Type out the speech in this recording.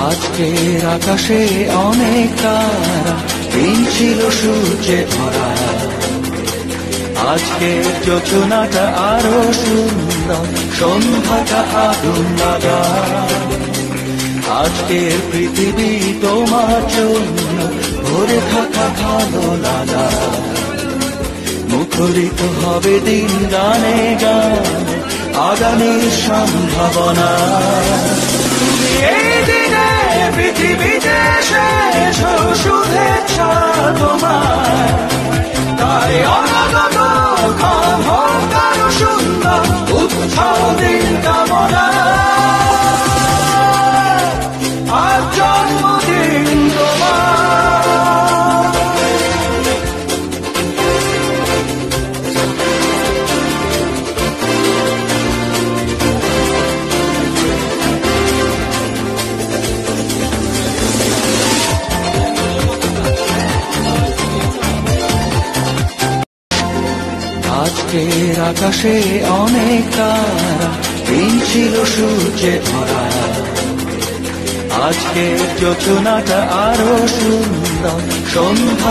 আজকের আকাশে অনেক তারা, দিন ছিল সূর্যে ধরা। আজকের যোজনাটা আরো সুন্দর, সন্ধ্যাটা আগুন লাগা। আজকের পৃথিবী তোমার জন্য ভরে থাকা ভালো লাগা। মুখরিত হবে দিন গানে গানে, আগামীর সম্ভাবনা। এই দিনে পৃথিবীতে শেষ শুভেচ্ছা তোমার, তাই অনাগত ক্ষণ হোক আরো সুন্দর, উৎসব দিন কামনা। আজ জন্মদিন তোমার। আজকের আকাশে অনেক তারা, দিন ছিল সূর্যে ধরা। আজকের যোজনাটা আরো সুন্দর, সন্ধ্যা